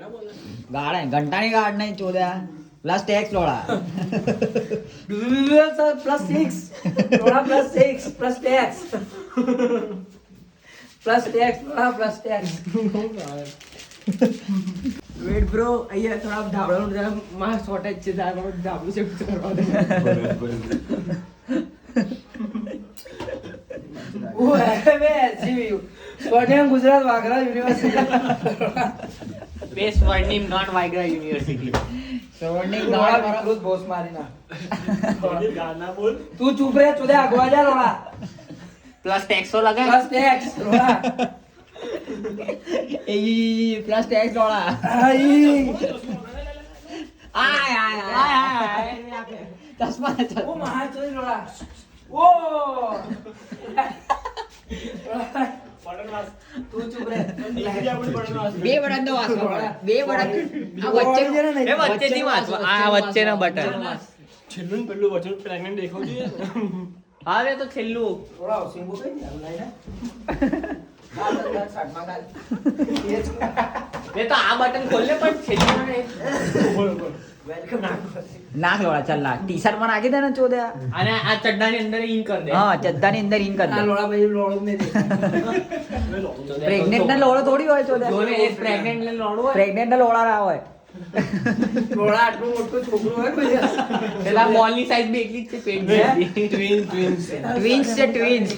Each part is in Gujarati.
ગાડ ઘંટાની ગાડ નહીં ચોદ્યા પ્લસ ટેક્સ લોડા પ્લસ 6 લોડા plus 6 plus tax plus tax લોડા પ્લસ ટેક્સ વેટ બ્રો અહીંયા થોડા ધાબળાનું જરા માં શોર્ટેજ છે ધાબળું શિફ્ટ કરવા દે Gujarat Vagra university best Swarnim not વાયગ્રા university Swarnim not વિકૃત બોસ મારીના તું ચૂપ રે ચોદે આગવા જા રોડા પ્લસ ટેક્સો લગાય પ્લસ ટેક્સ રોડા એ પ્લસ ટેક્સ લોડા આય ચશ્મા ઓ મહા ચોદી રોડા ઓ તું ચૂપ રે બે બટન તો વાંચવા પડે બે બટન આ વચ્ચે એ વચ્ચેથી વાંચવા આ વચ્ચેનો બટન છેલ્લું પેલું વચ્ચે પ્રેગ્નન્ટ દેખાવ જોઈએ હા રે તો છેલ્લું રોડા સિંબુ કઈ દે લાઈના રે તો આ બટન ખોલે પણ છેલ્લું વેલકમ નાખ લોડા ચાલ નાખ ટી શર્ટ માં નાખી દે ને ચોદ્યા અને આ ચડ્ડાની અંદર ઇન કર દે હા ચદ્દાની અંદર ઇન કર આ દે લોડા ભાઈ લોડો ને દે પ્રેગ્નેન્ટ ને લોડો થોડી હોય ચોદ્યા જોને એ પ્રેગ્નન્ટ ને લોડું હોય પ્રેગ્નેન્ટ ને લોડા ના હોય લોડા આટલું મોટું છોકરું હોય કોઈ પેલા બોલ ની સાઈઝ બી એટલી જ છે પેટ જેટલી ટ્વિન્સ ટ્વિન્સ છે ટ્વિન્સ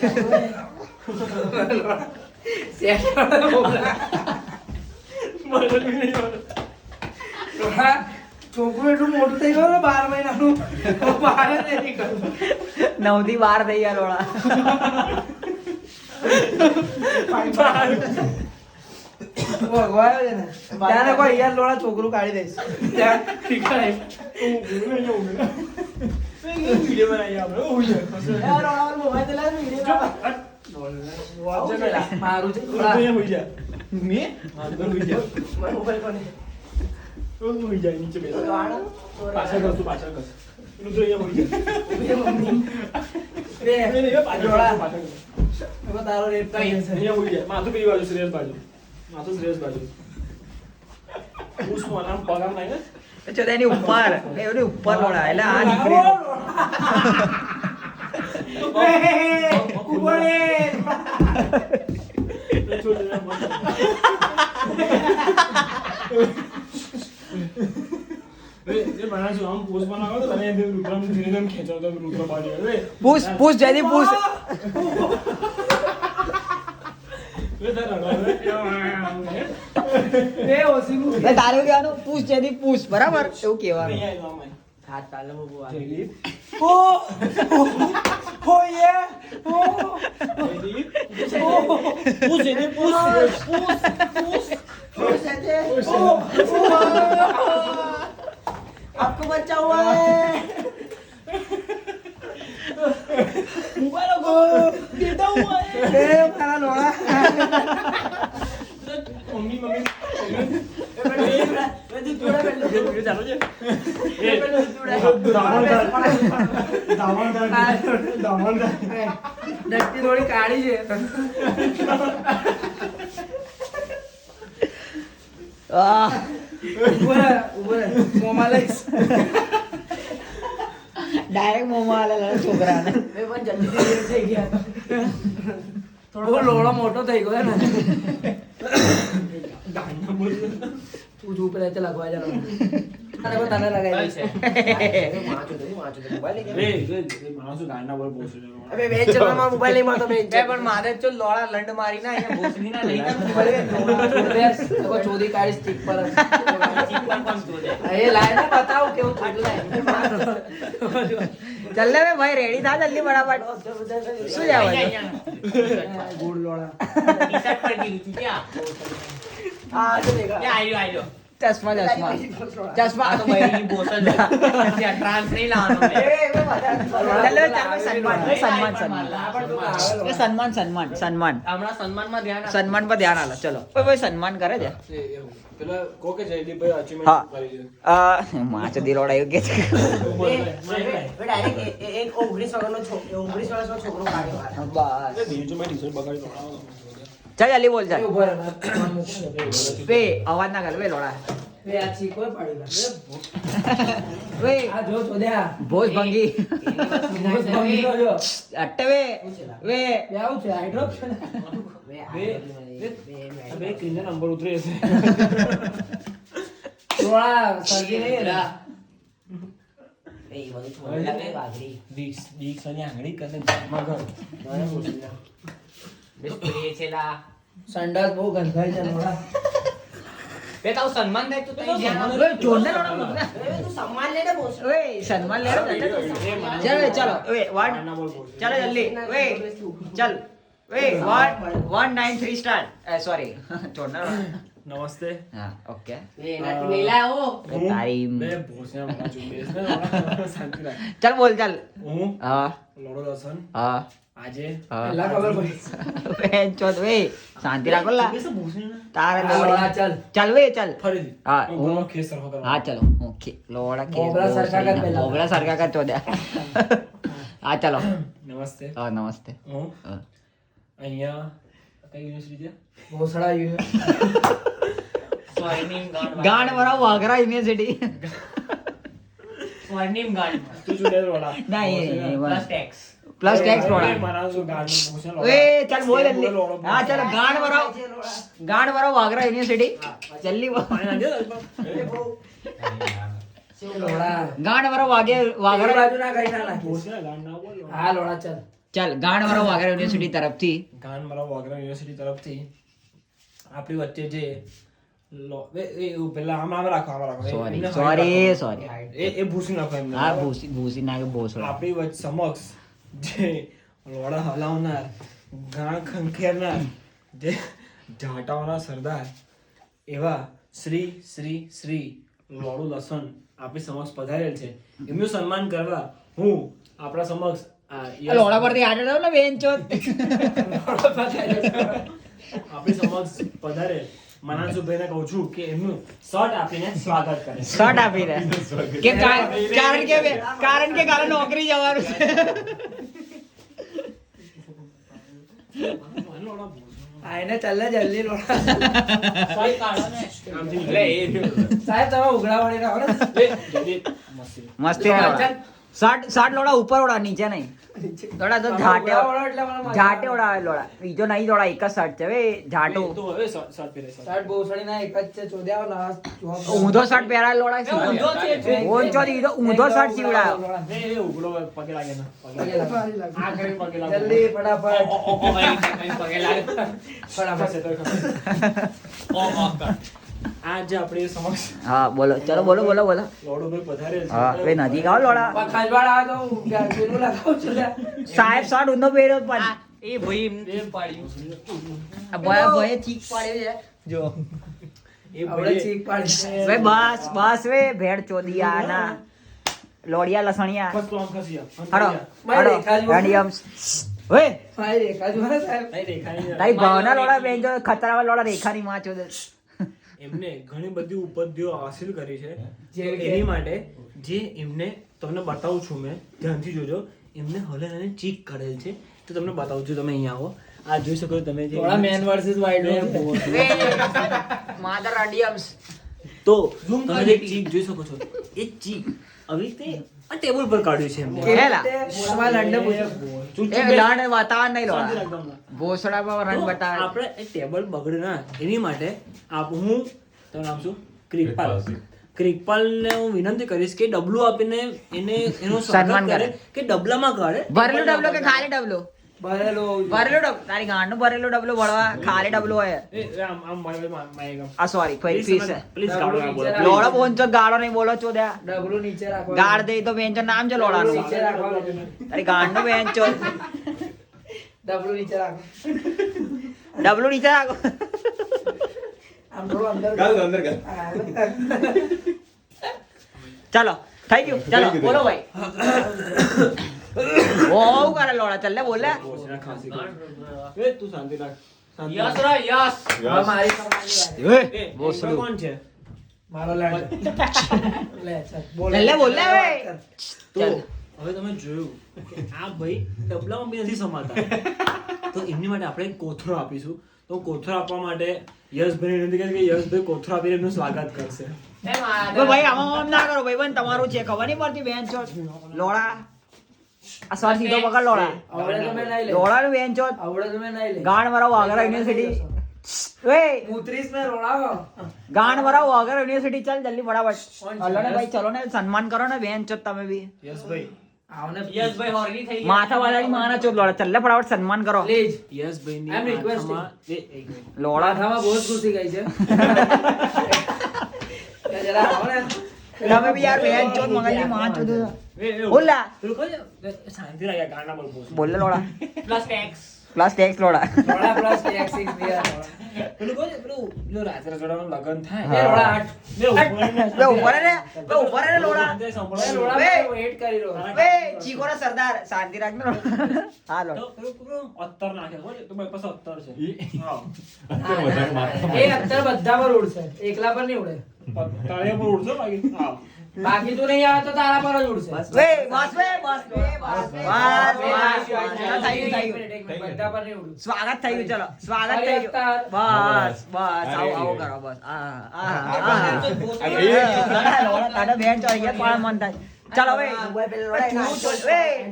છોકરું એટલું મોટું થઈ ગયું ને 12 મહિનાનું 12 નહીં કરું 9 થી 12 થઈ ગયા લોડા ભગવાન છે ને ત્યાં કોઈ યાર લોડા છોકરું કાઢી દઈશ ત્યાં ઠીકાય વિડિયો બનાવી આપણે યાર લોડા મોબાઈલ ચલાવે ને વિડિયો મારું છે લોડા હોઈ જા મે હોઈ જા મોબાઈલ કોને હોઈ જાય નીચે બેસ પાછળ કર તું પાછળ કર રુદ્ર અહીંયા હોઈ જા રે પાછળ પાછળ હવે તારો રેટ કઈ છે અહીંયા હોઈ જાય માથું પેલી બાજુ શ્રેયસ બાજુ માથું શ્રેયસ બાજુ ઉસ મોના પગાર નહીં ને ચોદ્યા એની ઉપર એની ઉપર લોડા એટલે આ નીકળી ये बना जो हम पोस्ट बनाओ तो तने दिन रुद्रम दिन खेचो तो रुद्र बाड़ी रे પૂછ પૂછ જયદીપ પૂછ रे दादा એ ઓસીબુ એટલે તારે એવું કહેવાનું પૂછ જયદીપ પૂછ બરાબર એવું કહેવાનું હાથ ચાલે બબુ આ ઓ ઓ યે ઓ आपको बच्चा हुआ है मोबाइल को गिरता हुआ है ए मारा लोड़ा मम्मी मम्मी डट्टी थोड़ी काढ़ी है ऊपर मोमालिक्स ડાયરેક્ટ મોમાં આલેલા છોકરાને मैं पण जल्दी से થઈ ગયા થોડો લોડો મોટો થઈ ગયો ને તું ચૂપ રહે લગવા જા અરે કો તને લગાઈ છે रे मानसु गाना बोल पोस्ट અબે બેન ચલાવવામાં મોબાઈલ નહીં મારતો બેન પણ મારે તો લોડા લંડ મારી ના અહીંયા ભોસડી ના લઈ देखो चोदी काढ़ी स्टिक पर પણ જોડે એ લાય ને બતાવો કેવું છોડલા ચાલ લે ભાઈ રેડી થા જલ્દી ફટાફટ શું જવાનું ગુડ લોડા ટી-શર્ટ પર ગયું તું ક્યાં આ જો દેખા ક્યાં આવ્યો ચશ્મા ચશ્મા ચશ્મા આ તો ભાઈ બોસ જ ત્યાં ટ્રાન્સ નહીં લાવવાનો એ બધા ચાલ લે ચાલ સન્માન સન્માન સન્માન એ સન્માન સન્માન સન્માન હમણાં સન્માનમાં ધ્યાન આપ. સન્માન પર ધ્યાન આલો ચલો ઓય ભાઈ સન્માન કરે છે પેલા કો કે જયદીપ ભાઈ અચીવમેન્ટ હા કરી છે માચો દિલોડા એવું કે છે ડાયરેક્ટ એક 19 વર્ષનો છોકરો 19 વર્ષનો છોકરો કાઢ્યો બસ એ બીજું મેં ટી-શર્ટ બગાડી દોડાવો ચાલ જલ્દી બોલ એ ચાલ ઉભો રહે, ફોન મૂકો ને. વે અવાજ ના કર વે લોડા એ આ ચીકો પાડી લા. વે આ જો ચોદ્યા. ભોજ ભંગી મોજ ભંગી નો જો. અટ્ટે વે વે એ આવું છે, હાઇડ્રોપ છે ને? અબે ક્લીનર નંબર ઉતરે છે થોડા સરખી નહીં ને. દીક્ષ અને આંગળી કરે મગર સ્પ્રે છે લા સંડાસ બહુ ગંધાય છે થોડા. બે તાવ સન્માન દે તું તઈ ધ્યાન આપ. વે જોરદાર લોડા બોલ ને તું સન્માન લે ને બોસ. વે સન્માન લે ચાલો ચાલો વે વન ચાલો જલ્દી વે ચાલ વે 193 સ્ટાર્ટ સોરી જોરદાર નમસ્તે હા ઓકે એ નથી લઈ લાવો. તારી બે ભોસના મોટા ચૂંબેસ ને શાંતિ રાખ ચાલ બોલ ચાલ હું હા લોડો લસન હા આજે હા પેલા ખબર પડી. બેન ચોદ વે શાંતિ રાખો લા ચૂંબેસ ભોસના તારે આ લોડા ચાલ. ચાલ વે ચાલ ફરીથી હા, હું હું- ઘણો ખેસ સરખો કરવા હા ચલો ઓકે લોડા કે મોગરા સરખા કર પહેલા. મોગરા સરખા કર ચોદ્યા હા ચાલો નમસ્તે હા નમસ્તે હું હા. અહીંયા કઈ યુનિવર્સિટી છે ભોસડા યુ. સ્વર્ણિમ ગાંડ ગાંડ વરાવ વાઘરા યુનિવર્સિટી સ્વર્ણિમ ગાંડ તું જોડે રોડા ના એ પ્લસ ટેક્સ પ્લસ ટેક્સ થોડા મારા જો ગાંડ ભોસના એ ચાલ બોલ જલ્દી હા ચાલો ગાંડ વરાવ વાઘરા યુનિવર્સિટી જલ્દી બોલ લોડા. ગાંડ વરાવ એ વાઘરા બાજુ ના કઈ ના નાખીશ. ભોસના ગાંડ ના બોલ હા લોડા ચાલ. ચાલ ગાંડ વરાવ વાઘરા યુનિવર્સિટી તરફથી ગાંડ મારા વાગરા યુનિવર્સિટી તરફથી આપણી વચ્ચે જે પેલા આમ રાખો સોરી એમને સોરી height સોરી રાખો. એ ભૂસી નાખો એમને હા ભૂસી ભૂસી નાખે ભોસડા આપણી વચ્ચે સમક્ષ જે લોડા હલાવનાર ગાણ ખંખેરનાર જે જાટાઓના સરદાર એવા શ્રી શ્રી શ્રી લોડુ લસન આપણી સમક્ષ પધારેલ છે એમનું સન્માન કરવા હું આપણા સમક્ષ આ લોડા પરથી આટે દઉં ને બેન ચોથ આપણી સમક્ષ પધારે મનાસુભાઈને કહું છું કે એમનું શર્ટ આપીને સ્વાગત કરે શર્ટ આપીને કે કારણ કે કાલે નોકરી જવાનું છે આ એને ચાલ ને જલ્દી લોડા. સોય કાઢો ને આમથી લે એ સાહેબ તમે ઉઘરાવણી રહો ને. જલ્દી મસ્તી ના લોડા. શર્ટ લોડા ઉપર ઓડા નીચે નહીં લોડા તો ઝાટે ઉઘરાવણો એટલે મને મજા ઝાટે ઓડાવે લોડા બીજો નહીં લોડા એક જ શર્ટ છે હવે ઝાટું તું હવે શર્ટ પહેરે શર્ટ. સાહેબ ભોસડી ના એક જ છે ચોદ્યા લાવા જોબ. ઊંધો શર્ટ પહેરાય લોડા ઊંધો છે. ઊંચો દીધો ઊંધો શર્ટ સીવડાયો એ ઉઘડો પગે લાગે ને પગે લાગે. આ કરીને પગે લાગે જલ્દી ફટાફટ પગે લાગે ફટાફટ. ખસે તો ખસે. આ જે આપણે સમક્ષ હા બોલો ચલો બોલો બોલો બોલો લોડુભાઈ પધારેલ છે હા હવે નજીક આવો લોડા ખંજવાળ આવે તો પેલું લગાવું છું લ્યા. સાહેબ શર્ટ ઊંધો પહેર્યો પણ એ ભાઈ એમને પાડ્યું આ ભય ચીક પાડ્યો છે જો એ આપણે ભાઈએ ચીક પાડી છે. વે બસ બસ વે ભેડ ચોદિયા ના લોડિયા લસણિયા બસ તું આમ ખસી જા. આમ હડો ખસી જા. ભાઈ હડો રેખા જુઓ. રેડિયમ્સ ઓય ભાઈ રેખા જુઓ ને સાહેબ. નહીં દેખાય નહીં. તારી ભાવના લોડા બેન જો ખતરાવા લોડા રેખાની માં ચોદે એમને ઘણી બધી ઉપલબ્ધિઓ હાસિલ કરી છે જેવી કે? એની માટે જે એમને તમને બતાવું છું મેં ધ્યાનથી જોજો એમને હલે અને ચીક કરેલ છે તો તમને બતાવું છું તમે અહીંયા આવો આ જોઈ શકો છો તમે જે થોડા મેન વર્સિસ વાઇલ્ડ નો છે. માધર રેડિયમ્સ તો તમે જે ચીક જોઈ શકો છો એ ચીક આવી રીતે આ ટેબલ પર કાઢ્યું છે એમને હેલા તમારે લંડન પૂછો. એ લાડ વાતાવરણ નહીં શાંતિ લોડા રાખ તમને. ભોસડા પર રંગ તો બતાવે આપણે એ ટેબલ બગડે ના એની માટે હું તમારું નામ શું ક્રિકપાલને હું વિનંતી કરીશ કે ડબલું આપીને એને એનો સન્માન સન્માન કરે. કરે કે ડબલામાં કાઢે ભરેલું ડબલો કે ખાલી ડબલો ભરેલું હોવું જોઈએ. ભરેલું ડબલો તારી ગાંડનું ભરેલું ડબલો ભરવા ખાલી ડબલો હોય આમ માય આ સોરી ફરી ફીસ પ્લીઝ કાઢો ના બોલો. લોડો પોંચો ગાળો નહીં બોલો ચોદ્યા ડબલું નીચે રાખો. ગાળ દે તો બેન નામ છે લોડાનું નીચે રાખો. તારી ગાંડનું બેન ચો ડબલું નીચે રાખો. ડબલું નીચે રાખો આમ થોડું અંદર હા. ચાલો થઈ ગયું ચાલો બોલો ભાઈ બહુ કરે લોડા ચાલ લે બોલ લે તું શાંતિ રાખ શાંતિ યસ રાખ. રા યસ હવે મારી કમાણી વાત. એ, બોસડું. એ કોણ છે મારો લેન્ડ. લે ચાલ બોલ. લે બોલ લે હવે. તો ચાલ. હવે તમે જોયું કે આ ભાઈ ડબલામાં બી નથી સમાતા તો એમની માટે આપણે એક કોથળો આપીશું તો કોથળો આપવા માટે યશભાઈ વિનંતી કરે કે યશભાઈ કોથળો આપીને એમનું સ્વાગત કરશે. ઓ ભાઈ આમ ના કરો ભાઈ બંધ તમારું છે ખબર નહીં પડતી બેન છો લોડા આ સર સીધો પકડ લોડા આવડે તો મેં નહીં લે લોડાનું બેન છો આવડે તો મેં નહીં લે ગાણ વરાવ વાગરા યુનિવર્સિટી વે 35 में रोड़ा ગાણ વરાવ વાગરા યુનિવર્સિટી ચાલ જલ્દી ફટાફટ હલો ને ભાઈ ચલો ને સન્માન કરો ને બેન છો તમે બી યશભાઈ આવને યશભાઈ હોરગી થઈ માથા વાળાની માના ચોદ લોડા ચાલ ફટાફટ સન્માન કરો પ્લીઝ યશભાઈની I'm requesting. માથામાં એક મિનિટ. લોડા માથામાં બહુ જ ઘૂસી ગઈ છે જરા આવો ને તમે બી યાર બેન ચોદ મગજની માં ચોદ એ, બોલા પેલું કહો ને, શાંતિ રાખ યાર, ગાંડા બોલ બોલ. બોલ લોડા પ્લસ ટેક્સ પ્લસ ટેક્સ લોડા રોડા પ્લસ ટેક્સી દિયા પેલું કહો ને, પેલું રાત્રે જોડાવાનું લગન થાય એ રોડા હટ બે ઉપર ને. બે ઉપર રે બે ઉપર રે લોડા તે એ સંભળાય. રોડા બે. વેઇટ કરી રહ્યો બે ચીકોના સરદાર શાંતિ રાખ ને હા તો લોડા પેલું અત્તર નાખે બોલ, તો મારી પાસે અત્તર છે. હા. એ અત્તર બધા પર ઉડશે એકલા પર નહીં ઉડે તાળીયા પર ઉડશો બાકી. હા. બાકી તું નહીં આવે તો તારા પર જ ઉડશે વે બસ વે બસ વે બસ થઈ ગયું બધા પર નહીં ઉડે સ્વાગત થઈ ગયું ચલો સ્વાગત થઈ ગયું બસ બસ આવો આવો કરો બસ તારા બેન તો અહીંયા પણ મન થાય ચાલો હવે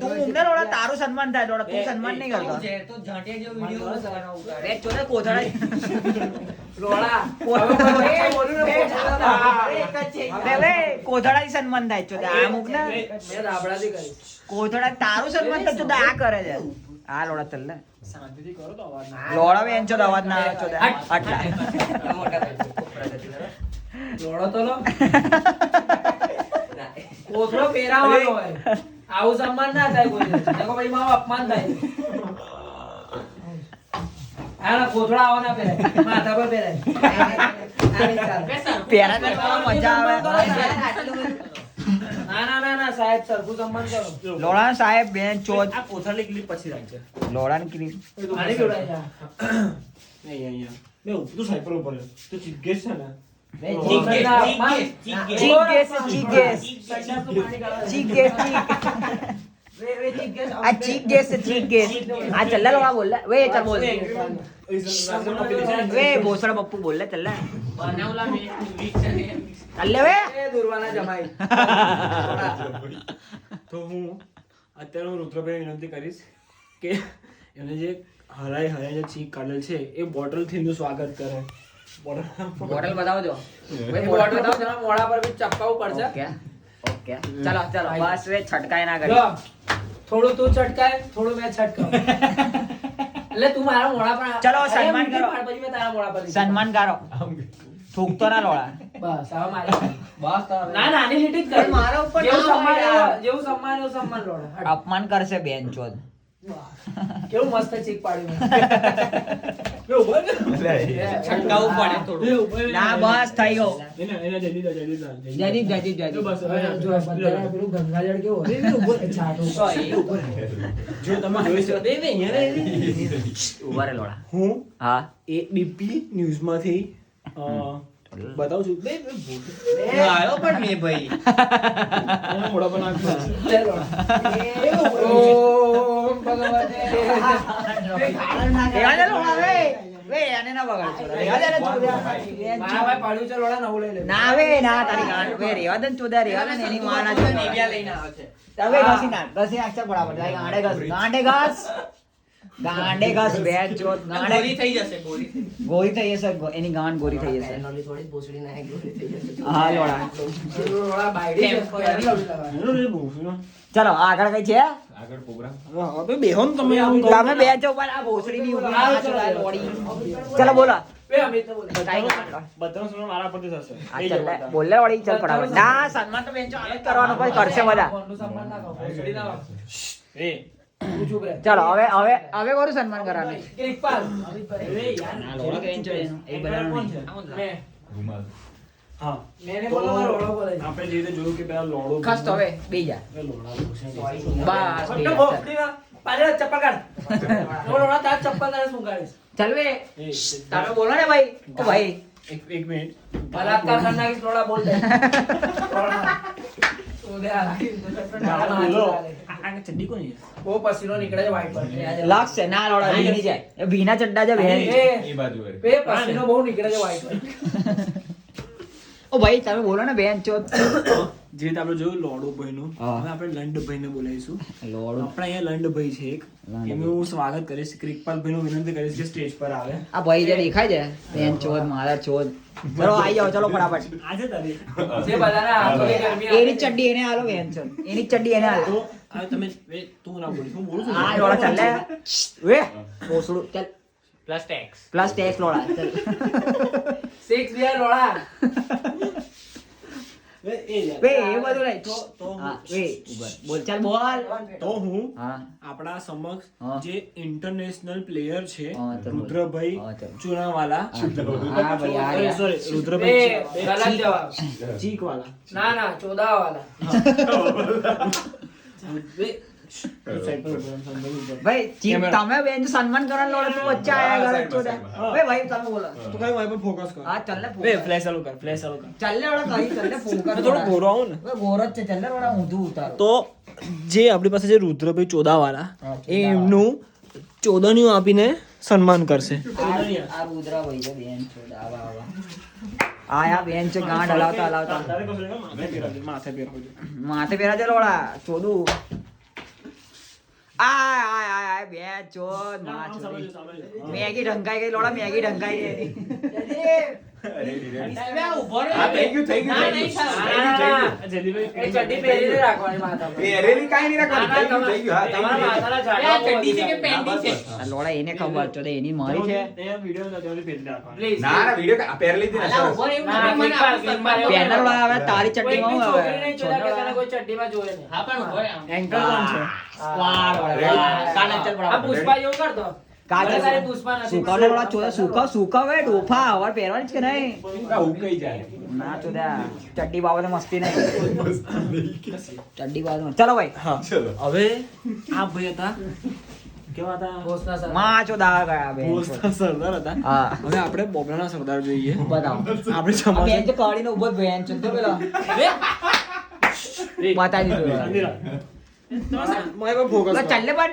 તું ઉમને લોડા તારું સન્માન થાય લોડા તું સન્માન નહીં કરતો તો ઝાંટિયા જેવો વિડિયો બે ચોરે કોથળા રોડા હવે બોલું ને બે વે કોથળાથી સન્માન થાય ચોદે આ મુક ને મેં રાબડાથી કરી કોથળા તારું સન્માન થાય ચોદે આ કરે છે આ લોડા ચલ ને શાંતિથી કરો તો અવાજ ના લોડા બેન ચોદ અવાજ ના આવે ચોદે આટલા રોડો તો લો કોથળો પહેરાવાનો હોય આવું સન્માન ના થાય કોઈ દિવસ. નકો પછી મારું અપમાન થાય આના કોથળા આવા ના પહેરાય માથા પર પહેરાય પેરા તો મજા આવે ના ના ના ના સાહેબ સરખું સન્માન કરો લોડા સાહેબ બેન ચોદ આ કોથળની ક્લિપ પછી રાખજે. લોડાની ક્લિપ આની જોડાય છે નહીં અહીંયા બે તું સાઈડ પર ઉપર તો ચીગેશ છે ને ચીક ગેસ ચીક ગેસ ચીક ગેસ આ ચીક ગેસ ચીક ગેસ આ ચલ્લા લોડા બોલ વે ચલ બોલ વે ભોસડા પપ્પુ બોલ લે ચલ્લા બનાવલા મે વીક છે ને ચલ્લે વે એ દુર્વાના જમાઈ તો હું અત્યારે હું રુદ્રભાઈ વિનંતી કરીશ કે એમને જે હરાઈ જે ચીક કાઢેલ છે એ બોટલથી એમનું સ્વાગત કરે. બોટલ બતાવજો એ બોટલ તો જરા મોઢા પર બી ચપકાવવું પડશે ઓકે ઓકે ચલો ચલો બસ વે છટકાય ના કરી જો થોડું તું છટકાય થોડું મેં છટકાવ એટલે તું મારા મોઢા પર ચલો, અરે સન્માન ઊંધી કરો. પાડ પછી મેં તારા મોઢા પર લીધું. સન્માન કરો થૂકતો ના લોડા બસ હવે મારી બસ તો ના નાની લીટી જ કરી મારા ઉપર જેવું ના સન્માન હોય યાર. જેવું સન્માન એવું સન્માન લોડા હટ. અપમાન કરશે બેન ચોદ કેવું મસ્ત ચીક પાડ્યું મેં. છટકાવવું પડે થોડું ના બસ થઈ ગયો એને જલ્દી દો. જયદીપ જયદીપ જયદીપ બસ હવે જો બધાને પેલું ગંગાજળ કેવું હોય? છાંટું. જો તમે જોઈ શકો ઉભા રે લોડા હું હા એ ડીપી ન્યૂઝમાંથી બતાવું છું. બે આવ્યો પણ મે ભાઈ મોડા પર નાખજો. લે લોડા. ઓમ ભગવતે રેવા દે લોડા વે વે આને ના બગાડ ચોદા રેવા દે ને ચોદા મારા ભાઈ પાડ્યું છે લોડા નવું લઈ લે. ના વે ના તારી ગાંઠ વે રેવા દે ને ચોદા રેવા દે ને એની માં ના ચોદા નેવિયા લઈને આવે છે હવે ઘસી નાખ ઘસી નાખ ચાલ બરાબર ગાંડે ઘસ ગાંડે ઘસ બેન ચોદ ગાંડે ગોળી થઈ જશે ગોળી થઈ જશે. ગોરી થઈ જશે એની ગાંઠ ગોરી થઈ જશે ટેકનોલોજી થોડી ભોસડી નાખી ગોળી થઈ જશે. હા લોડા લોડા બાયડી છે. પહેરી લઉં છું. ચલો આગળ કઈ છે હવે બેહો ને તમે આમ કરો. તમે બે છો પણ આ ભોસડી ની ઉપર આ ચોદા લોડી ચલો બોલો બે અમિતને બોલે. બધાનો સન્માન મારા પરથી થશે. આ ચલ બોલે વળી ચલ ફટાફટ ના સન્માન તો બેન છો આને જ કરવાનું પછી કરશે બધા કોણનું સન્માન ના કરો. ભોસડી ના કરો. એ તું ચૂપ રહે. ચલો હવે કોનું સન્માન કરવાનું ક્રિકપાલ. મેં. હા મેને બોલો ને રોડો બોલે છે. આપણે જે રીતે જોયું કે પેલા લોડો ખસ તો હવે બેહી જા એ લોડા બસ ખોટો બેહી જા ભોસડી ના. પાછળ ચપ્પલ કાઢ. નો રોડા તાર ચપ્પલ તારે શું કાઢીશ? ચલ વે એ તારો બોલો ને ભાઈ ઓ ભાઈ એક મિનિટ બલાત્કાર કરનારી રોડા બોલ દે. રોડા. આ ચડ્ડી કોની છે? બહુ પસીનો નીકળે છે white પર. લક્ષ છે ના લોડા ભીની જાય એ ભીના ચડ્ડા છે બેન એ બાજુ હોય. બે પસીનો બહુ નીકળે છે white પર. ઓ ભાઈ તમે બોલો ને બેન ચો જે રીતે આપણે જોયું લોડુભાઈનું, હા. હવે આપણે લંડભાઈને બોલાવીશું. લોડો આપણે અહીંયા લંડભાઈ છે એક, લંડભાઈ. એમનું હું સ્વાગત કરીશ. ક્રિકપાલભાઈનું વિનંતી કરીશ કે સ્ટેજ પર આવે. આ ભાઈ જે દેખાય છે બેન ચોદ મારા ચોદ ચલો આવી જાઓ ચલો ફટાફટ આજે તારીખ. જે બધાના હાથોની ગરમી આવે એની ચડ્ડી એને હાલો બેન ચોદ એની ચડ્ડી એને હાલો તો હવે તમે તું ના બોલીશ, હું બોલું છું. આ લોડા ચાલ લે વે ઓસડું ચાલ પ્લસ ટેક્સ પ્લસ ટેક્સ લોડા ચાલ 6 બે લોડા. વે, એ યાર. વે એ બધું નહીં તો હા વે ઉભર બોલ ચાલ બોલ તો હું હા આપણા સમક્ષ હા. જે ઇન્ટરનેશનલ પ્લેયર છે હા, તો બોલ. રુદ્રભાઈ હા, તો. ચુનાવાલા, હા ભાઈ આ રહ્યા. સોરી બે રુદ્રભાઈ ગલત જવાબ. ચીકવાલા. ના ના 14 વાળા. સાઈડ પર ઉભો રહો, સાઈડ પર. ભાઈ ચીપ તમે બેન સન્માન કરવાનું લોડા તું વચ્ચે આયા ગલત ચોદા ભાઈ ભાઈ તમે બોલો તું કઈ વાય પર ફોકસ કર. હા ચાલ ને વે ફ્લેશ ચાલુ કર, ફ્લેશ ચાલુ કર. ચાલ ને લોડા કહી ચાલ ને ફોકસ થોડું ગોરો આવું ને. વે ગોરજ છે ચાલ ને લોડા ઊંધું ઉતારો તો જે આપણી પાસે જે રુદ્રભાઈ ચોદાવાલા, હા, એ એમનું ચોદનિયું આપીને સન્માન કરશે. આ રુદ્રા ભાઈ છે બેન ચોદા આવા આવા આયા બેન છે ગાંઠ હલાવતા હલાવતા માથે પહેરવું. માથે પહેરા છે લોડા ચોદું આય આય આય આય બેન ચોદ માં ચોદી મેગી ઢંકાઈ ગઈ લોડા મેગી ઢંકાઈ ગઈ હા, થઈ ગયું, થઈ ગયું, થઈ ગયું. એ ચડ્ડી પહેરીને રાખવાની માથા પર. પહેરેલી કાંઈ નહીં રાખવાની. થઈ ગયું, થઈ ગયું. હા, થઈ તમારા ગયું. માથાના ઝાડવા ચડ્ડી છે કે બહુ પેન્ટ છે? આ લોડા એને ખબર ચોદે એની મારી છે Please. ના ના વિડીયો પહેરેલી હતી ને અલા, સરસ. ઉભો રહે, ના, મને ક્રિકપાલ, આપણું ક્રિકપાલ સન્માન એવું પેનર વાળા હવે તારી કોઈ ચડ્ડીમાં હું છોકરી હવે નહીં જોયા કે તને કોઈ ચડ્ડીમાં જોવે નહીં. હા પણ ઉભો રહે આમ. એન્કર કોણ છે? વાહ, વાહ, વાહ. કાલે ચાલ આ બરાબર. પુષ્પા જેવું કરતો. કાલે મને તારી પુષ્પા નથી સુકાવ ને લોડા ચોદા સુકાવ વે ડોફા હવે પહેરવાની જ કે નહીં આ ઉકાઈ જાય. ના ચોદા ચડ્ડી બાબતે મસ્તી નહીં ચડ્ડી બાબતે ચલો ભાઈ હા. ચલો. હવે આ ભાઈ હતા, કેવા હતા? ભોસના સર. માં ચોદા ગયા બેન ભોજના સરદાર હતા. હા હવે આપણે બોબડાના સરદાર જોઈએ. બતાવો આપણે આ બેન સમાજ જે કાઢીને ઉભો જ બેન છે તો પેલા બતાવી દીધું મારે પર ફોકસ પેલા કર. ચાલે પણ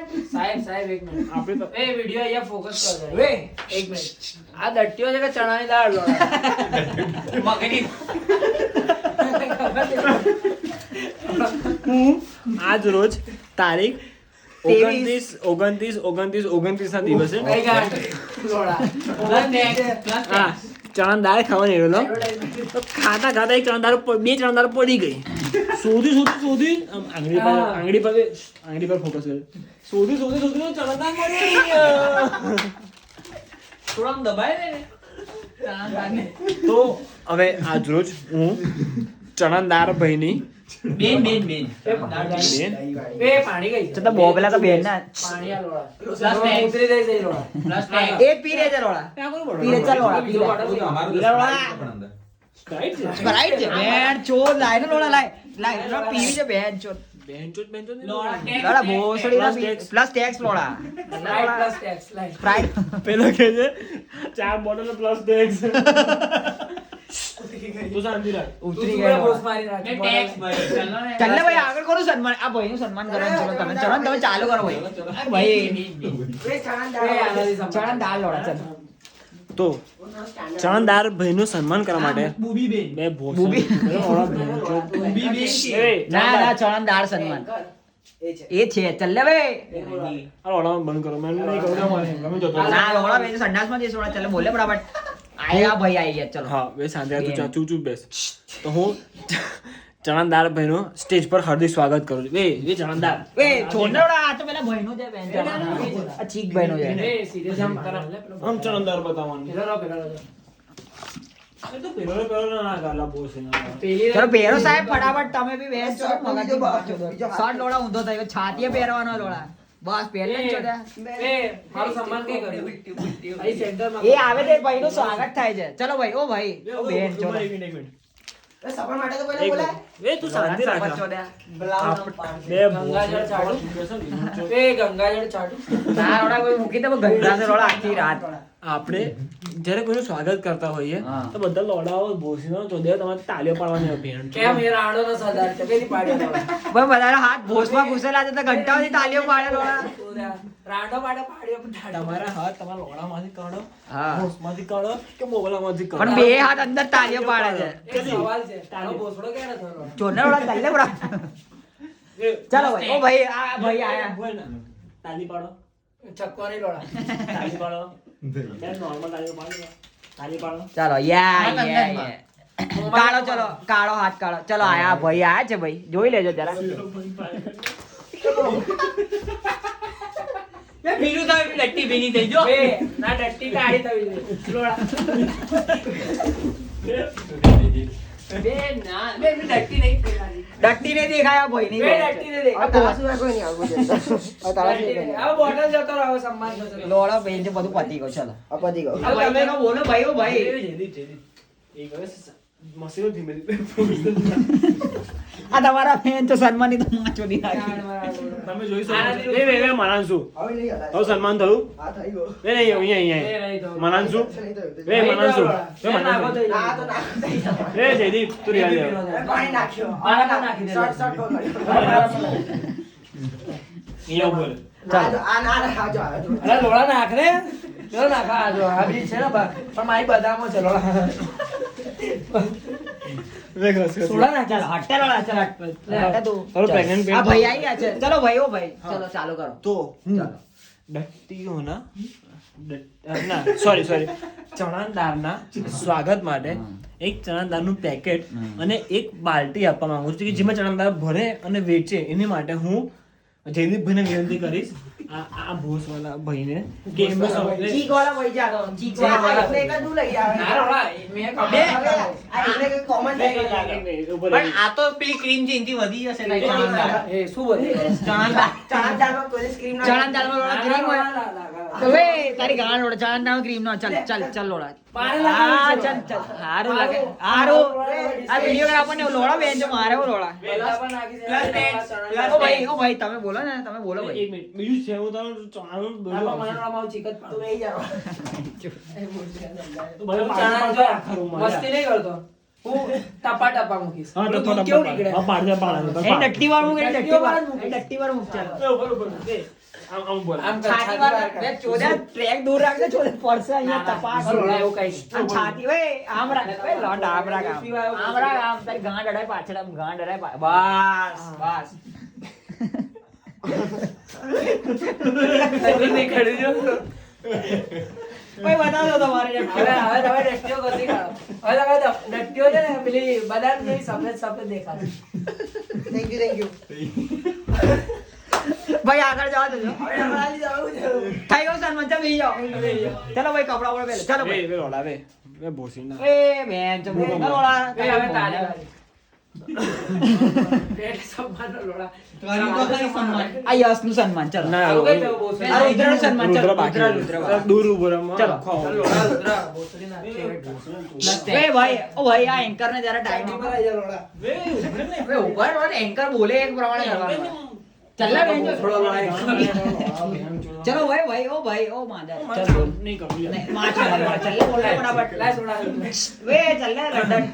સાહેબ એક મિનિટ. આપણે તો એ વિડિયો અહીંયા ફોકસ કર જરા. વે એક મિનિટ. આ દટ્ટીઓ છે કે ચણાની દાળ લોડા? મગની હું આજ રોજ તારીખ 23 29 ના દિવસે કઈ ગાંઠ? લોડા. હા ચણા દાળ ખાવાની રહેલો. તો ખાતા ખાતા એક ચણા દાળ બે ચણા દાળ પડી ગઈ. શોધી આમ આંગળી પર ફોકસ કરે. શોધી તો ચણા દાળ મળી ગઈ. થોડું આમ દબાય ને ચણા તો હવે આજ રોજ હું ચણાદાર ભાઈની બેન બેન બેન એ પાણી ગઈ છે. તો બહુ પેલા તો બેન ના પાણી આ લોડા. Plus tax. ઉતરી જાય છે એ લોડા. પ્લસ ટેક્સ એ પીરે છે લોડા પીરે ચાલ લોડા પીરે અમારું તો પીલા લોડા પણ અંદર. સ્પ્રાઇટ છે બેન ચોદ લાય ને લોડા લાય લોડા પીવી છે બેન ચોદ બેન્ચોત લોડા ટેક્સ લોડા ભોસડી ના Plus tax. પ્લસ ટેક્સ લોડા Light plus tax, light. Sprite પેલો કે છે 4 બોટલ પ્લસ ટેક્સ. તું શાંતિ રાખ. ઉતરી તું ગયા ભોસ લોડા. મારી નાખ. ને ટેક્સ ભરે ચાલો ને ચાલ ને ભાઈ આગળ કોનું સન્માન આ ભાઈનું સન્માન કરવાનું ચલો તમે ચલો ને તમે ચાલુ કરો ભાઈ ભાઈ ચણા દાળ લોડા ચાલ તો ચણાદાર ભાઈનું સન્માન કરવા માટે બુબી બેન બે ભોસ બુબી. બુબી બેન ના ના ચણા દાળ સન્માન એ છે ચાલ લે ભાઈ બંધ કરો મેં નહીં કહું ગમે જતો રહે. ના લોડા ભાઈ સંડાસમાં જઈશું લોડા ચાલ બોલે બરાબર આયા ભાઈ આવી ગયા ચલો હા બે શાંતિ રાખ, તું ચૂપ બેસ. તો હું ચણાદાર ભાઈનું સ્ટેજ પર હાર્દિક સ્વાગત કરું છું. એ ચણાદાર એ છોડ ને લોડા આ તો પેલા ભાઈનું છે બેન આ ચીક ભાઈનું છે એ serious આમ કરા. આમ ચણાદાર બતાવવાનું. પેલો લો, પેલો લો. એ તો પેલો ના ગાલા બોસ એના. પેલી ચલો પહેરો સાહેબ ફટાફટ તમે બી બેસ છો મગજ શર્ટ લોડા ઊંધો થયો છાતીએ પહેરવાનો લોડા બસ પહેરલે જ છો ત્યાં. એ મારું સન્માન કઈ કર્યું? અહીં center માં. એ આવે તે ભાઈનું સ્વાગત થાય છે ચલો ભાઈ ઓ ભાઈ ઓ બેન ચલો એક મિનિટ. એ સપન માટે તો કોઈને બોલાય? એ તું શાંતિ રાખ બે ગંગાજળ ચાટું. એ ગંગાજળ ચાટું. ના રોડા કોઈ મૂકી દે ગંધાને રોડા આખી રાત. આપણે જ્યારે કોઈનું સ્વાગત કરતા હોઈએ હા. તો બધા લોડાઓ ભોસડીનો ચોદે તમારે તાળીઓ પાડવાની અભિયાન કેમ એ રાણોનો સરદાર છે? પેલી પાડ્યો તો. ભાઈ બધાના હાથ ભોસમાં ઘૂસેલા છે તો ઘંટાઓથી તાલીઓ પાડે રોડા. રાણો માટે પાડ્યો પણ ઠાડો. તમારા હાથ તમારા લોડામાંથી કાઢો હા. ભોસમાંથી કાઢો કે મોગલામાંથી પણ કાઢો બે હાથ અંદર તાલીઓ પાડે છે. એક સવાલ છે. તારો ભોસડો ક્યારે થયો? ચોરને રોડા ચાલે બરા. ચાલો ભાઈ ઓ ભાઈ આ ભાઈ આયા. તાલી પાડો ચક્કોની લોડા. તાલી પાડો નોર્મલ તાલીઓ પાડો તાલી પાડો ચાલો યા યા કાળો ચલો કાળો હાથ કાળો ચલો આયા ભાઈ આયા છે ભાઈ જોઈ લેજો જરા. બીજું તો ડટ્ટી ભેગી થઈ જો બે ના ડટ્ટી કાઢી થવી જોઈએ. બે ના બે ડટ્ટી નહીં પેલાની ડટ્ટી નહીં દેખાયા ભાઈ ની બે ડટ્ટી ને દેખ. આ તારા સિવાય કોઈ નહીં આવું છે. આ તારા સિવાય કોઈ નહીં. હવે બોટલ જતો રહો. હવે સન્માન થશે. લોડા બેન છે બધું પતી ગયું ચલો. આ પતી ગયું. આ ભાઈ તમે બોલો ભાઈ ઓ ભાઈ. મસીનો ધીમે આ તમારા બેન તો સન્માનિત માચો દી નાખી. તમે જોઈ શકો છો માનાંશુ હવે નહીં હલાય. હવે સન્માન થયું આ થઈ ગયું. નહીં અહીંયા માનાંશુ નહીં થયું. માનાંશુ આ તો નાખો થઈ જાય. જયદીપ તું રિયા દે પાણી નાખ્યો. પાણી નાખી દે. શોર્ટ શોર્ટ બોલ મારી. અહીંયા બોલ આ જો, આ ના આ જો, આ જો. અરે લોડા નાખ ને. લોડા નાખ. આ જો આ બી છે ને બા. પણ મારી બદામો છે લોડા. સોડા નાખ. ચાલો હટે લોડા ચલ હટે તું. તારો pregnant આ ભાઈ આવી ગયા છે ચલો ભાઈ ઓ ભાઈ ચલો ચાલુ કરો. તો ચાલો. ડટ્ટીઓના ના સોરી ચણાદારના સ્વાગત માટે એક ચણાદારનું પેકેટ અને એક બાલટી આપવા માંગુ છું કે જેમાં ચણાદાર ભરે અને વેચે એની માટે હું જયદીપભાઈને વિનંતી કરીશ આ ભોસવાલા ભાઈને કે એમનો ચીક વાળા ભાઈ જાતો. ચીક વાળા એટલે એક જ નું લઈ આવે. ના લોડા મેં બે હવે આ એટલે કે common થઈ ગયું. પણ આ તો પેલી ક્રીમ છે એનથી વધી જશે તારી ચણાદાળ. એ શું બોલે? ચણા ચણા દાળમાં કોઈ સ્ક્રીમ ના ચણા દાળમાં લોડા ક્રીમ હોય. હવે તારી ગાણ લોડા ચણા દાળ ક્રીમ નો ચાલ ચાલ ચાલ લોડા. પાણી હા લગાવી ચાલ ચાલ હારું લાગે હારું. આ વિડિયો આપણને લોડા બેન છે મારે ઓ લોડા. બદામ નાખી દે. ઓ ભાઈ તમે બોલો ને તમે બોલો ભાઈ. એક મિનિટ બીજું છે હું તારું ચણાનું બધું આમાં આપીશ. મને મારું ચિકન તું નહીં જાવ. તો બધા ચણા પાણી જો આખા રૂમમાં મસ્તી નહીં કરતો. હું ટપા ટપા મૂકીશ. હા તો દૂધ કેવું નીકળે? હા પાડ દે પાડ એ ડટ્ટી વાળું મૂકે ડટ્ટી વાળું ડટ્ટી વાળું મૂક ચાલો. ઉપર ઉપર એ, આમ બોલ આમ કર, છાતી છાતી વાળું બહાર કર. બે ચોદા ટ્રેક દૂર રાખજે ચોદે પડશે અહીંયા તપાસ. લોડા એવું કઈ નહીં. આમ છાતી વે આમ રાખ વે લોટ આમ રાખ આમ રાખ આમ તારી ગાંઠ અડાય પાછળ આમ ગાંઠ અડાય બસ બસ. તકલીફ નહીં કરી જો. ભાઈ બતાવો તમારી હવે હવે તમે ડટ્ટીઓ કરી કાઢો. હવે તમે ડટ્ટીઓ છે ને પેલી બદામ જેવી સફેદ સફેદ દેખાશે. Thank you, thank you. ભાઈ આગળ જવા દેજો. હવે અમારી જવું છે. થઈ ગયું સન્માન ચાલ બેસી જાઓ. ચલો ભાઈ કપડા ઉપર પહેલો ચાલો ભાઈ. વે લોડા વે ભોસીના એ બેન ચમ લોડા. એ હવે તાળી વાળી. પેટ સન્માનનો લોડા. આ યશનું સન્માન ચાલો. ના આવું કઈ જવું બોસ? આ રુદ્રનું સન્માન ચાલો. રુદ્ર બાકી રુદ્ર દૂર ઉભો રહો ચાલો. લોડા લોડા બોસડીના favorite. એ ભાઈ ઓ ભાઈ આ એન્કર ને જરા ટાઈમ ઉપર આવી જાઓ લોડા. હવે ઉભા રહો ને એન્કર બોલે એક પ્રમાણે કરવાનું. ચાલ લે બેન. ચલો ભાઈ ઓ ભાઈ ઓ માદા ચાલ બોલ. નહીં કરું નહીં માં ચાલ ચાલ લે બોલ ફટાફટ. લાય સોડા. વે ચાલ લે લંડન.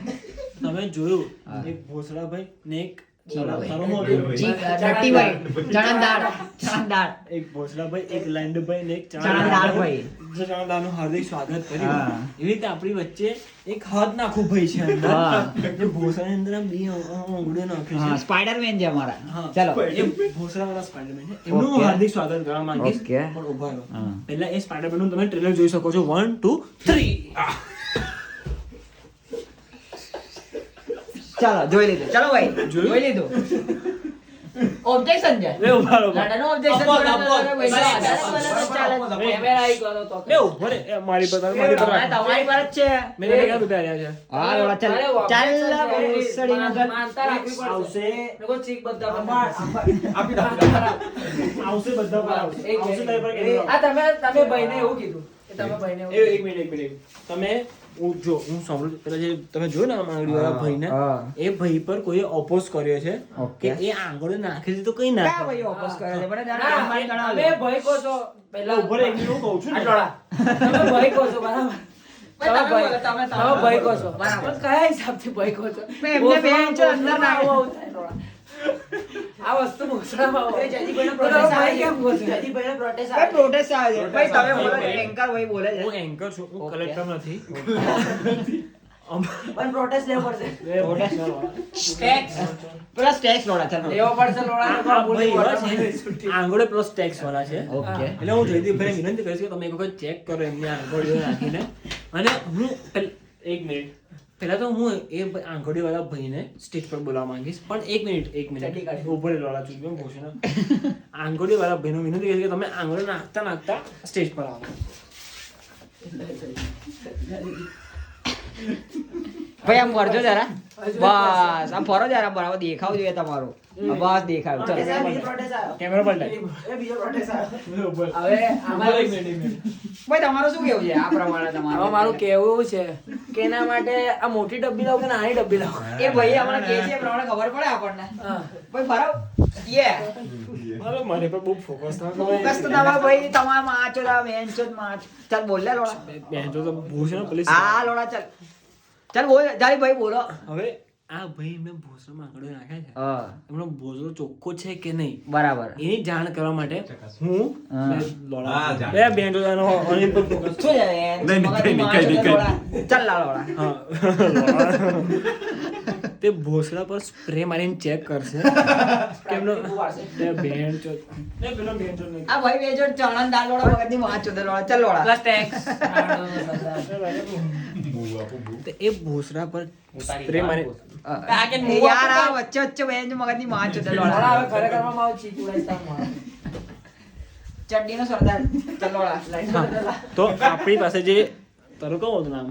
તમે જોયું એક ભોસડા ભાઈ ને એક તારો મોટો જી ડટ્ટી ભાઈ ચણાદાળ એક ભોસડા ભાઈ એક લેન્ડ ભાઈ ને એક ચણાદાળ ભાઈ. ચણાદાળનું હાર્દિક સ્વાગત કર્યું હા. એવી રીતે આપણી વચ્ચે એક હાથ નાખું ભાઈ છે અંદર હા. જે ભોસડાની અંદર આમ બે આંગળીઓ નાખી હા છે સ્પાઈડરમેન છે અમારા. હા. ચલો એ ભોસડાવાળા સ્પાઈડરમેન છે એમનું હું Okay. હાર્દિક સ્વાગત કરવા માંગીશ Okay. પણ ઊભા રહો હા. પહેલા એ સ્પાઈડરમેનનું તમે ટ્રેલર જોઈ શકો છો 1 2 3 ચાલો જોઈ લીધું ચલો ભાઈ જોઈ લીધું. ઓબ્જેક્શન છે લે ઊભા રહો લંડનનું objection અપોઝ, જોડે અપોઝ. જોડે ભાઈ. ચાલે. કેમેરા આઈ કરો તો લે ઊભો રે એ મારી પર તમારી પર જ છે. મેં તને કેટલા રૂપિયા રહ્યા છે હા લોડા ચાલ અરે વાહ. ચાલ ભોસડી ના ઘર. માનતા રાખવી પડશે. આવશે. લોકો ચીક બધા આપી દો આવશે બધા પર આવશે આવશે તારી પર કેમેરો. આ તમે ભાઈને એવું કીધું કે તમે ભાઈને એવું એક મિનિટ તમે હું સાંભળું પેલા જે તમે જોયું ને આંગળીવાળા ભાઈને એ ભાઈ પર કોઈ ઓપોઝ કર્યો છે કે એ આંગળીઓ નાખી દીધું કઈ ના કયા ભાઈ ઓપોઝ કરે છે મને જરા ના, અંબાણી ગણાવો. તમે ભય કહો છો પહેલા ઉભો રહે, હું કહું છું ને. આ લોડા. તમે ભય કહો છો બરાબર તમે બોલો, તમે ભય કહો છો બરાબર. પણ કયા હિસાબથી ભય કહો છો એમને બેન છે, અંદર ના આવું આવું થાય લોડા. આ વસ્તુ ભોસડામાં હોય. જયદીપભાઈનો તો protest ભય આવે છે. કેમ કહો છો? ભાઈ પ્રોટેસ્ટ આવે છે ભાઈ તમે બોલો એન્કર ભાઈ બોલે છે હું એન્કર છું, હું કલેક્ટર નથી. પણ પ્રોટેસ્ટ લેવો પડશે પેલા સ્ટેક્સ લોડા ચાલ લેવો પડશે લોડા આ ભાઈ એવા છે, આંગળીઓ પ્લસ ટેક્સ વાળા છે. ઓકે એટલે હું જયદીપભાઈને વિનંતી કરીશ કે તમે એક વખત ચેક કરો એમની આંગળીઓ નાખીને. અને હું એક મિનિટ પહેલા તો હું એ આંગળીઓ વાળા ભાઈને સ્ટેજ પર બોલાવવા માંગીશ, પણ એક મિનિટ ઉભો રહી લોડા ચૂક્યો ભૂષણ. આંગળીઓ વાળા ભાઈને હું વિનંતી કરીશ કે તમે આંગળીઓ નાખતા સ્ટેજ પર આવો. ભાઈ આમ કરજો જરા બસ આમ ફરો જરા બરાબર દેખાવ જોઈએ તમારું બસ દેખાવ ચલો કેમેરા પલટાય. હવે અમારે ભાઈ તમારું શું કેવું છે આ પ્રમાણે હવે તમારું મારું કેવું એવું છે કે એના માટે આ મોટી ડબ્બી લાવો કે નાની ડબ્બી લાવો એ ભાઈ અમને કે છે એ પ્રમાણે ખબર પડે આપણને હા. ભાઈ ફરો યે મારે પર બહુ ફોકસ ના કરો. બસ તો તમારે ભાઈ તમારા માચો દા વેંચો જ માચ ચાલ બોલ લે લોડા બેન તો ભૂષણ પોલીસ. હા લોડા ચાલ ચાલ બોલ જારી ભાઈ બોલો હવે આ ભાઈ મેં ભોસડામાં આંગળીઓ નાખ્યા છે, હા એમનો ભોસડો ચોખ્ખો છે કે નહીં બરાબર એની જાણ કરવા માટે હું હા. હા, જાણ. બે બેન્ડોનો અનિલ પર focus. શું છે નહીં, કઈ નહીં. ચાલ લા લોડા હા તે ભોસડા પર સ્પ્રે મારીને ચેક કરશે કે એમનો બે બેન્ડ ચો ને પેલો બેન્ડ ચો નહીં. આ ભાઈ વેજો ચણન દાલ લોડા વગરની વાંચો દે લોડા ચાલ લોડા પ્લસ ટેક્સ તો એ ભોસડા પર સ્પ્રે મારી યાર આ વચ્ચે વચ્ચે વેંજ મગજની વાંચો દે લોડા હવે ખરેખરમાં મારું ચીક ઉડાઈતા મારું. ચડ્ડીનો સરદાર ચાલ લોડા હા, તો આપણી પાસે જે તારું કહું હતું નામ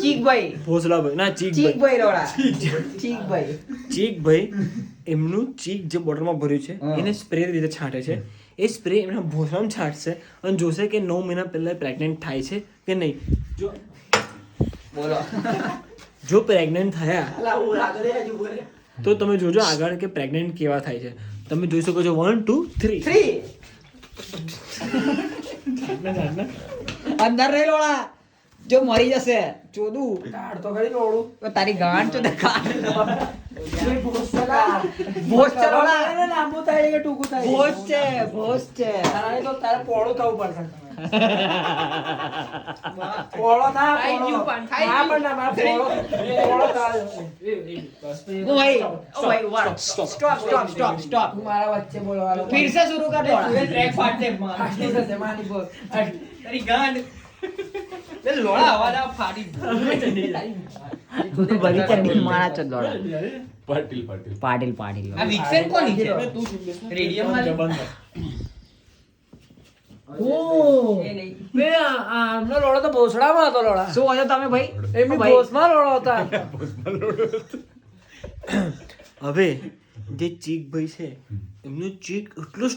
ચીકભાઈ ભોસડા ભાઈ ના ચીક ચીકભાઈ લોડા ચીકભાઈ ચીકભાઈ એમનું ચીક જે બોટલમાં ભર્યું છે હા. એને સ્પ્રે રીતે છાંટે છે. એ સ્પ્રે એમના ભોસડામાં છાંટશે અને જોશે કે 9 મહિના પહેલા પ્રેગ્નન્ટ થાય છે કે નહીં. બોલો જો પ્રેગ્નન્ટ થયા અલા, હું આગળ હજુ બોલે. તો તમે જોજો આગળ કે પ્રેગ્નન્ટ કેવા થાય છે. તમે જોઈ શકો છો 1 2 3 3 અંદર રહી લોડા જો મરી જશે ચોદું કાઢ તો ખરી લોડું. તો તારી ગાંઠ ચોદે કાઢ કોઈ ભોસડા. ભોસ છે લોડા અરે લાંબુ થાય કે ટૂંકું થાય ભોસ છે ભોસ છે તારે તો તારે પોળું થવું પડશે પોળો ના પોળો ના પણ ના મારે પોળો તારે ઓ ભાઈ સ્ટોપ સ્ટોપ સ્ટોપ સ્ટોપ હું મારા વચ્ચે બોલવાનો फिर से शुरू कर दो ટ્રેક ફાટે ફાટી જશે મારી બોલ तेरी गांड ले लोड़ा आवाज आ फाड़ी तू बड़ी चड्डी मारा चल लोड़ा પાટીલ पाटिल पाटिल આ વિક્સન કોની છે रेडियम वाली ઓ બે આમનો લોડો તો ભોસડામાં હતો લોડા શું હતો તમે ભાઈ એમની ભાઈ ભોસમાં લોડો હતા હવે જે ચીક ભાઈ છે એમનું ચીક એટલું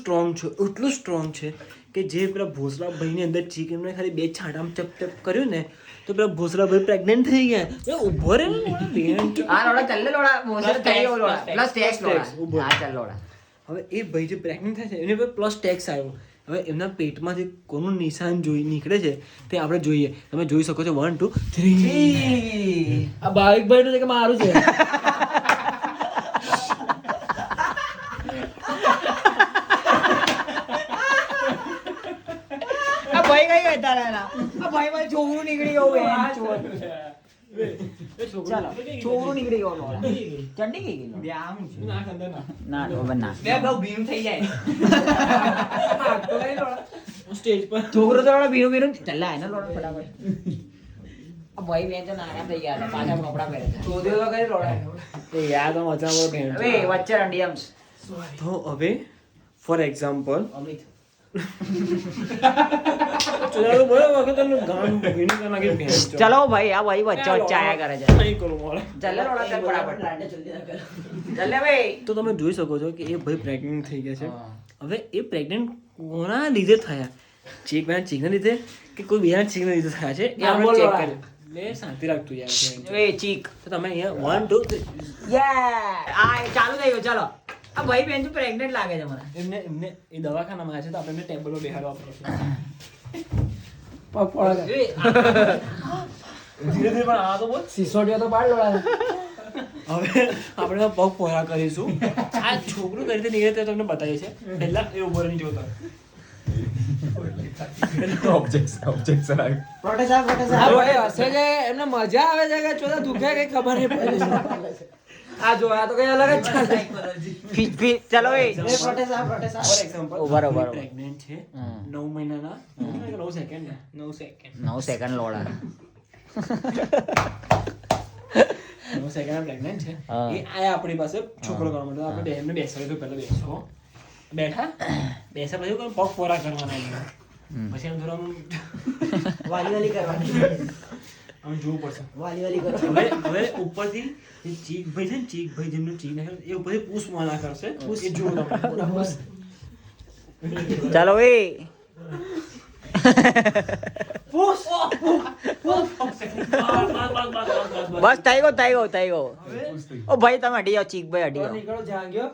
સ્ટ્રોંગ છે કે જે પેલા ભોસલા ભાઈની અંદર ચીક એમને ખાલી બે છાંટામાં ચપ ચપ કર્યું ને તો પેલા ભોસલા ભાઈ પ્રેગ્નન્ટ થઈ ગયા. એ ઉભો રે ને आ लोड़ा चल ले लोड़ा मोसे चाहिए वो लोड़ा प्लस टैक्स लोड़ा ऊपर। हां चल लोड़ा હવે એ ભાઈ જે પ્રેગ્નન્ટ થાય છે એની પર પ્લસ ટેક્સ આવ્યો. હવે એમના પેટમાંથી કોનું નિશાન નીકળે છે તે આપણે જોઈએ. તમે જોઈ શકો છો 1 2 3 આ ભાવિક ભાઈ નું છે કે મારું છે आ भाई कहीं गया तारा ना आ भाई भाई छोकरू निकली गयो है चलो छोकरू निकली गयो लोड़ा चड्डी की लोड़ा ना तो बना બે બહુ ભીનું થઈ જાય તો કઈ લોડા સ્ટેજ પર छोकरू तो लोड़ा बीरू बीरू चल है ना लोड़ा फटाफट अब भाई बेंच ना आराम થઈ ગયા પાછા કપડા પહેરે છે શોધ્યો તો કઈ લોડા એ યાદ આમ અચાનક બેન હવે વચ્ચે રંડિયમ્સ તો હવે ફોર એક્ઝામ્પલ અમિત ચલો બોલો વખત એનું ગામ ભીનું કરી નાખી બેન ચલો ભાઈ આ ભાઈ વચ્ચે વચ્ચે આયા કરે છે નહીં કરું મારે. ચલ લે લોડા ચલ ફટાફટ ચલ લે ભાઈ તો તમે જોઈ શકો છો કે એ ભાઈ પ્રેગ્નન્ટ થઈ ગયા છે. હવે એ પ્રેગ્નન્ટ કોના લીધે થયા? ચીકના લીધે કે કોઈ બીજાના ચીકના લીધે થયા છે એ આપણે ચેક કરીએ. લે શાંતિ રાખતું યાર એ ચીક તો તમે અહીંયા 1 2 આ ચાલુ થઈ ગયું ચાલો આ ભાઈ બેન તો પ્રેગ્નેન્ટ લાગે છે મને એમને એ દવાખાનામાં છે તો આપણે એમને ટેબલ પર બેહાડવા પડશે પગ પડે ધીરે ધીરે પણ આ તો બોલ સિસોડિયો તો પાડ લોડા હવે આપણે પગ પહોળા કરીશું આ છોકરું કરી રીતે નીકળે તે તમને બતાવીએ છે પહેલા એ ઉભો રહીને જોતા ઓબ્જેક્શન આવી આ ભાઈ હસે કે એમને મજા આવે છે કે ચોદા દુખે કઈ ખબર નહીં પડે આ જો આ તો કઈ અલગ જ ચાલે ફીટ ચાલો એ ફોર એક્ઝામ્પલ ઉભા રહો, ઉભા રહો. પ્રેગ્નન્ટ છે હમ. 9 મહિનાના 9 સેકન્ડ 9 સેકન્ડ 9 સેકન્ડ લોડા 9 સેકન્ડ પ્રેગ્નન્ટ છે હા. એ આયા આપણી પાસે છોકરો કરવા માટે આપણે બેનને બેસાડી તો પહેલા બેસો બેઠા બેસા પછી કોઈ પગ પોરા કરવાના એના. પછી આમ થોડું વાલી કરવાની આમ જોવું પડશે વાલી કરો હવે ઉપરથી એ ચીક ભાઈ છે ને ચીક ભાઈ જેમનું ચીક નાખે એ ઉપરથી પૂછ માના કરશે એ જુઓ તમે ચાલો એ બસ થઈ ગયો ઓ ભાઈ તમે અડી જાઓ ચીક ભાઈ અડી જાઓ નીકળો જાગ્યો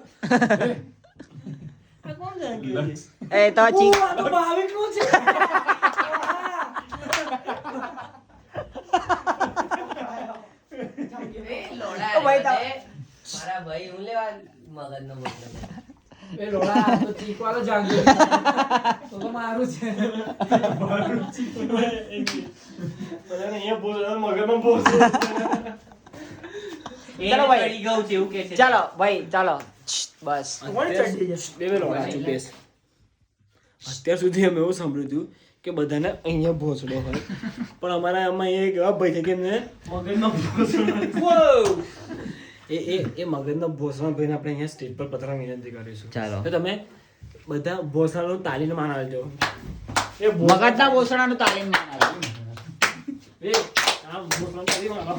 આ કોણ જાણ્યું છે? એ તો ચીક આ તો ભાવિક નું છે ઓ ભાઈ તો મારા ભાઈ હું લેવા મગજનો મતલબ એ લોડા આ તો ચીક વાળો જાગ્યો તો મારું છે બધાને અહીંયા બોલ મગજમાં બોલ ચાલો ભાઈ. ચડી ગયું છે એવું કે છે ચાલો ભાઈ ચાલો બસ અત્યાર સુધી અમે એવું સાંભળ્યું હતું કે બધાને અહીંયા ભોસડો હોય પણ અમારા આમાં એક એવા ભાઈ છે કે એમને મગજનો ભોસડો એ મગજનો ભોસડા ભાઈને આપણે અહીંયા સ્ટેજ પર પતરા વિનંતી કરીશું ચાલો. તો તમે બધા ભોસડાનું તાલીમ માન આવજો એ મગજના પોષણાનું તાલીમ ના એ આ ભોસડાનું તાલીમ આલો